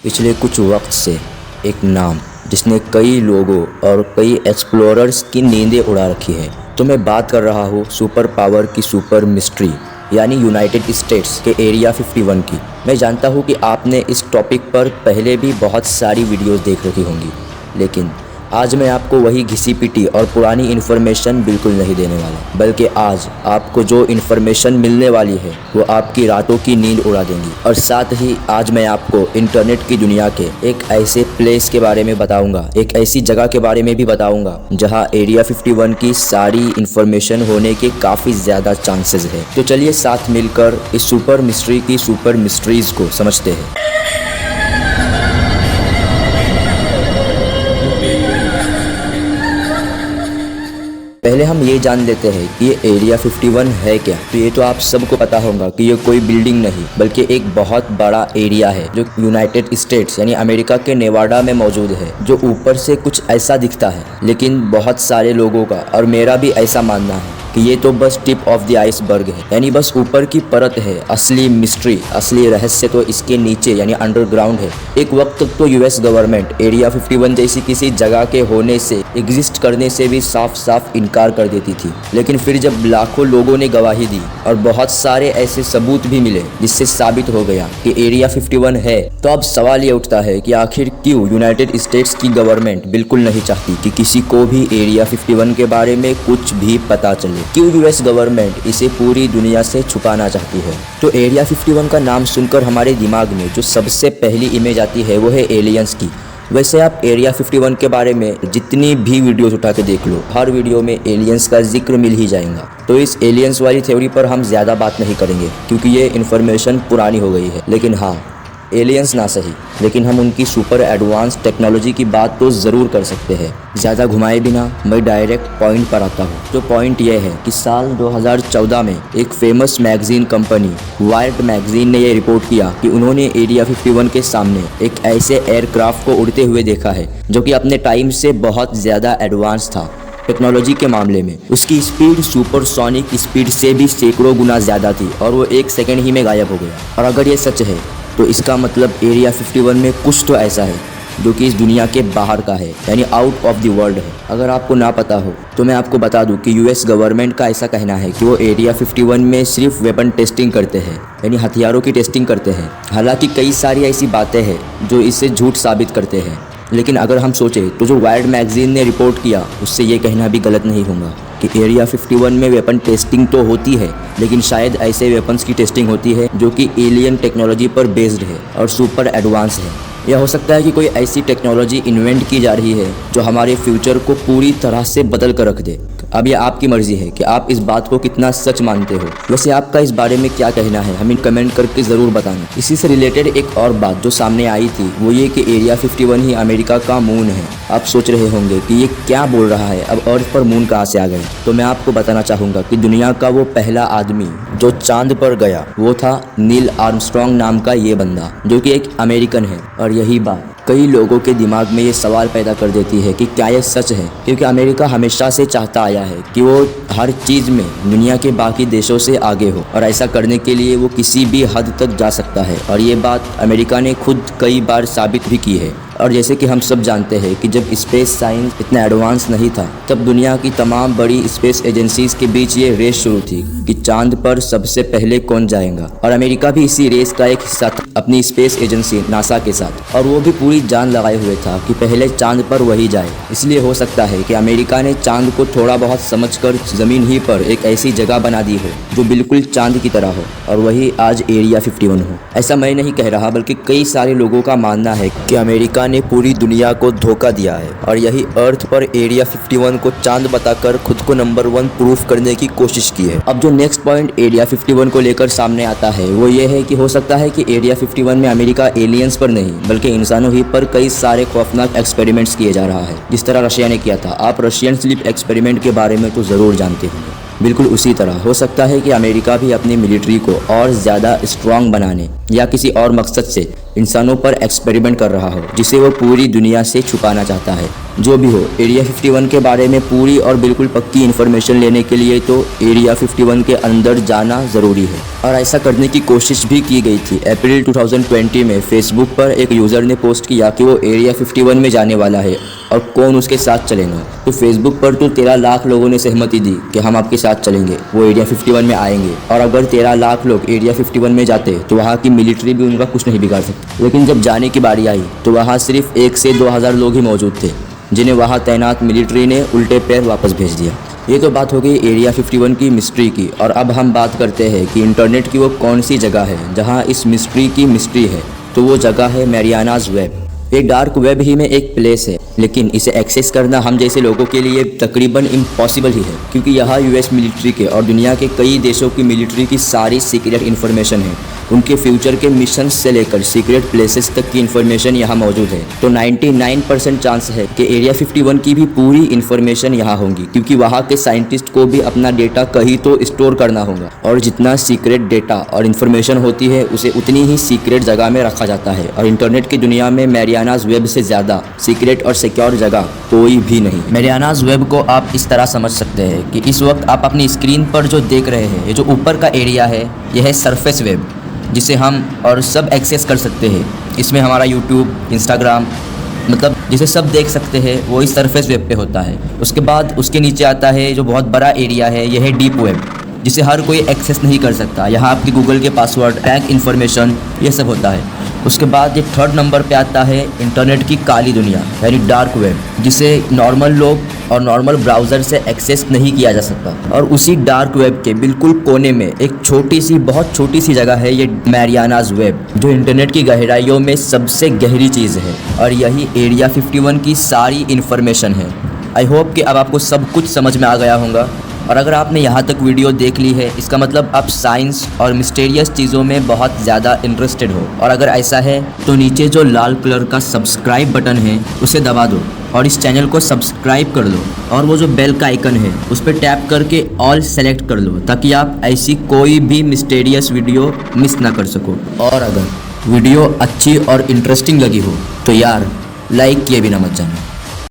पिछले कुछ वक्त से एक नाम जिसने कई लोगों और कई एक्सप्लोरर्स की नींदें उड़ा रखी है। तो मैं बात कर रहा हूँ सुपर पावर की सुपर मिस्ट्री यानी यूनाइटेड स्टेट्स के एरिया 51 की। मैं जानता हूँ कि आपने इस टॉपिक पर पहले भी बहुत सारी वीडियोस देख रखी होंगी, लेकिन आज मैं आपको वही घिसी पिटी और पुरानी इन्फॉर्मेशन बिल्कुल नहीं देने वाला, बल्कि आज आपको जो इन्फॉर्मेशन मिलने वाली है वो आपकी रातों की नींद उड़ा देंगी। और साथ ही आज मैं आपको इंटरनेट की दुनिया के एक ऐसे प्लेस के बारे में बताऊंगा, एक ऐसी जगह के बारे में भी बताऊंगा जहां एरिया 51 की सारी इन्फॉर्मेशन होने के काफ़ी ज़्यादा चांसेस है। तो चलिए साथ मिलकर इस सुपर मिस्ट्री की सुपर मिस्ट्रीज़ को समझते हैं। पहले हम ये जान लेते हैं कि ये एरिया 51 है क्या। तो ये तो आप सबको पता होगा कि ये कोई बिल्डिंग नहीं बल्कि एक बहुत बड़ा एरिया है जो यूनाइटेड स्टेट्स यानी अमेरिका के नेवाडा में मौजूद है, जो ऊपर से कुछ ऐसा दिखता है, लेकिन बहुत सारे लोगों का और मेरा भी ऐसा मानना है कि ये तो बस टिप ऑफ द आइसबर्ग है, यानी बस ऊपर की परत है। असली मिस्ट्री, असली रहस्य तो इसके नीचे यानी अंडरग्राउंड है। एक वक्त तक तो यूएस गवर्नमेंट एरिया 51 जैसी किसी जगह के होने से, एग्जिस्ट करने से भी साफ साफ इनकार कर देती थी, लेकिन फिर जब लाखों लोगों ने गवाही दी और बहुत सारे ऐसे सबूत भी मिले जिससे साबित हो गया कि एरिया 51 है, तो अब सवाल ये उठता है कि आखिर क्यों यूनाइटेड स्टेट्स की गवर्नमेंट बिल्कुल नहीं चाहती कि किसी को भी एरिया 51 के बारे में कुछ भी पता चले। क्यों यूएस गवर्नमेंट इसे पूरी दुनिया से छुपाना चाहती है। तो एरिया 51 का नाम सुनकर हमारे दिमाग में जो सबसे पहली इमेज आती है वो है एलियंस की। वैसे आप एरिया 51 के बारे में जितनी भी वीडियोस उठा के देख लो, हर वीडियो में एलियंस का जिक्र मिल ही जाएगा। तो इस एलियंस वाली थ्योरी पर हम ज़्यादा बात नहीं करेंगे क्योंकि ये इन्फॉर्मेशन पुरानी हो गई है। लेकिन हाँ, एलियंस ना सही, लेकिन हम उनकी सुपर एडवांस टेक्नोलॉजी की बात तो ज़रूर कर सकते हैं। ज़्यादा घुमाए बिना मैं डायरेक्ट पॉइंट पर आता हूँ। तो पॉइंट यह है कि साल 2014 में एक famous magazine company wired magazine ने यह रिपोर्ट किया कि उन्होंने एरिया 51 के सामने एक ऐसे एयरक्राफ्ट को उड़ते हुए देखा है जो कि अपने टाइम से बहुत ज़्यादा एडवांस था। टेक्नोलॉजी के मामले में उसकी स्पीड सुपरसोनिक स्पीड से भी सैकड़ों गुना ज़्यादा थी और वो 1 सेकंड ही में गायब हो गया। और अगर ये सच है तो इसका मतलब एरिया 51 में कुछ तो ऐसा है जो कि इस दुनिया के बाहर का है, यानी आउट ऑफ द वर्ल्ड है। अगर आपको ना पता हो तो मैं आपको बता दूं कि यूएस गवर्नमेंट का ऐसा कहना है कि वो एरिया 51 में सिर्फ वेपन टेस्टिंग करते हैं, यानी हथियारों की टेस्टिंग करते हैं। हालांकि कई सारी ऐसी बातें हैं जो इसे झूठ साबित करते हैं, लेकिन अगर हम सोचें तो जो वायर्ड मैगजीन ने रिपोर्ट किया उससे ये कहना भी गलत नहीं होगा कि एरिया 51 में वेपन टेस्टिंग तो होती है, लेकिन शायद ऐसे वेपन्स की टेस्टिंग होती है जो कि एलियन टेक्नोलॉजी पर बेस्ड है और सुपर एडवांस है। यह हो सकता है कि कोई ऐसी टेक्नोलॉजी इन्वेंट की जा रही है जो हमारे फ्यूचर को पूरी तरह से बदल कर रख दे। अब यह आपकी मर्जी है कि आप इस बात को कितना सच मानते हो। वैसे आपका इस बारे में क्या कहना है, हमें कमेंट करके ज़रूर बताना। इसी से रिलेटेड एक और बात जो सामने आई थी वो ये कि एरिया 51 ही अमेरिका का मून है। आप सोच रहे होंगे कि ये क्या बोल रहा है, अब अर्थ पर मून कहाँ से आ गए। तो मैं आपको बताना चाहूँगा कि दुनिया का वो पहला आदमी जो चांद पर गया वो था नील आर्मस्ट्रॉन्ग नाम का ये बंदा, जो कि एक अमेरिकन है। और यही बात कई लोगों के दिमाग में ये सवाल पैदा कर देती है कि क्या यह सच है, क्योंकि अमेरिका हमेशा से चाहता आया है कि वो हर चीज़ में दुनिया के बाकी देशों से आगे हो, और ऐसा करने के लिए वो किसी भी हद तक जा सकता है। और ये बात अमेरिका ने खुद कई बार साबित भी की है। और जैसे कि हम सब जानते हैं कि जब स्पेस साइंस इतना एडवांस नहीं था तब दुनिया की तमाम बड़ी स्पेस एजेंसीज के बीच ये रेस शुरू थी कि चांद पर सबसे पहले कौन जाएगा, और अमेरिका भी इसी रेस का एक हिस्सा था अपनी स्पेस एजेंसी नासा के साथ। और वो भी पूरी जान लगाए हुए था कि पहले चांद पर वही जाए। इसलिए हो सकता है कि अमेरिका ने चांद को थोड़ा बहुत समझकर जमीन ही पर एक ऐसी जगह बना दी हो जो बिल्कुल चांद की तरह हो, और वही आज एरिया 51 हो। ऐसा मैं नहीं कह रहा, बल्कि कई सारे लोगों का मानना है कि अमेरिका ने पूरी दुनिया को धोखा दिया है और यही अर्थ पर एरिया 51 को चांद बताकर खुद को नंबर 1 प्रूफ करने की कोशिश की है। अब जो नेक्स्ट पॉइंट एरिया 51 को लेकर सामने आता है वो ये है कि हो सकता है कि एरिया 51 में अमेरिका एलियंस पर नहीं बल्कि इंसानों ही पर कई सारे खौफनाक एक्सपेरिमेंट्स किए जा रहा है, जिस तरह रशिया ने किया था। आप रशियन स्लीप एक्सपेरिमेंट के बारे में तो ज़रूर जानते होंगे। बिल्कुल उसी तरह हो सकता है कि अमेरिका भी अपनी मिलिट्री को और ज़्यादा स्ट्रांग बनाने या किसी और मकसद से इंसानों पर एक्सपेरिमेंट कर रहा हो जिसे वो पूरी दुनिया से छुपाना चाहता है। जो भी हो, एरिया 51 के बारे में पूरी और बिल्कुल पक्की इन्फॉर्मेशन लेने के लिए तो एरिया 51 के अंदर जाना ज़रूरी है, और ऐसा करने की कोशिश भी की गई थी। अप्रैल 2020 में फेसबुक पर एक यूज़र ने पोस्ट किया कि वो एरिया 51 में जाने वाला है और कौन उसके साथ चलेगा। तो फेसबुक पर तो 13 लाख लोगों ने सहमति दी कि हम आपके साथ चलेंगे, वो एरिया 51 में आएंगे। और अगर 13 लाख लोग एरिया 51 में जाते तो वहाँ की मिलिट्री भी उनका कुछ नहीं बिगाड़ सकती। लेकिन जब जाने की बारी आई तो वहाँ सिर्फ 1 से 2 हज़ार लोग ही मौजूद थे, जिन्हें वहाँ तैनात मिलिट्री ने उल्टे पैर वापस भेज दिया। ये तो बात हो गई एरिया 51 की मिस्ट्री की, और अब हम बात करते हैं कि इंटरनेट की वो कौन सी जगह है जहाँ इस मिस्ट्री की मिस्ट्री है। तो वो जगह है मैरियानाज वेब। ये डार्क वेब ही में एक प्लेस है, लेकिन इसे एक्सेस करना हम जैसे लोगों के लिए तकरीबन इम्पॉसिबल ही है, क्योंकि यहाँ यूएस मिलिट्री के और दुनिया के कई देशों की मिलिट्री की सारी सीक्रेट इन्फॉर्मेशन है। उनके फ्यूचर के मिशन से लेकर सीक्रेट प्लेसेस तक की इन्फॉर्मेशन यहाँ मौजूद है। तो 99% चांस है कि एरिया 51 की भी पूरी इन्फॉर्मेशन यहाँ होंगी, क्योंकि वहाँ के साइंटिस्ट को भी अपना डेटा कहीं तो स्टोर करना होगा, और जितना सीक्रेट डेटा और इन्फॉर्मेशन होती है उसे उतनी ही सीक्रेट जगह में रखा जाता है। और इंटरनेट की दुनिया में मैरियानाज वेब से ज़्यादा सीक्रेट और सिक्योर जगह कोई भी नहीं। मैरियानाज वेब को आप इस तरह समझ सकते हैं कि इस वक्त आप अपनी स्क्रीन पर जो देख रहे हैं, ये जो ऊपर का एरिया है, यह है सरफेस वेब, जिसे हम और सब एक्सेस कर सकते हैं। इसमें हमारा यूट्यूब, इंस्टाग्राम, मतलब जिसे सब देख सकते हैं, वो इस सरफेस वेब पे होता है। उसके बाद उसके नीचे आता है जो बहुत बड़ा एरिया है, यह है डीप वेब, जिसे हर कोई एक्सेस नहीं कर सकता। यहाँ आपकी गूगल के पासवर्ड, बैंक इन्फॉर्मेशन, ये सब होता है। उसके बाद ये 3rd नंबर पे आता है इंटरनेट की काली दुनिया, यानी डार्क वेब, जिसे नॉर्मल लोग और नॉर्मल ब्राउज़र से एक्सेस नहीं किया जा सकता। और उसी डार्क वेब के बिल्कुल कोने में एक छोटी सी, बहुत छोटी सी जगह है ये मैरियानाज वेब, जो इंटरनेट की गहराइयों में सबसे गहरी चीज़ है, और यही एरिया 51 की सारी इन्फॉर्मेशन है। आई होप कि अब आपको सब कुछ समझ में आ गया होगा। और अगर आपने यहाँ तक वीडियो देख ली है, इसका मतलब आप साइंस और मिस्टीरियस चीज़ों में बहुत ज़्यादा इंटरेस्टेड हो। और अगर ऐसा है तो नीचे जो लाल कलर का सब्सक्राइब बटन है उसे दबा दो और इस चैनल को सब्सक्राइब कर लो, और वो जो बेल का आइकन है उस पर टैप करके ऑल सेलेक्ट कर लो, ताकि आप ऐसी कोई भी मिस्टीरियस वीडियो मिस ना कर सको। और अगर वीडियो अच्छी और इंटरेस्टिंग लगी हो तो यार लाइक किए बिना मत जाना।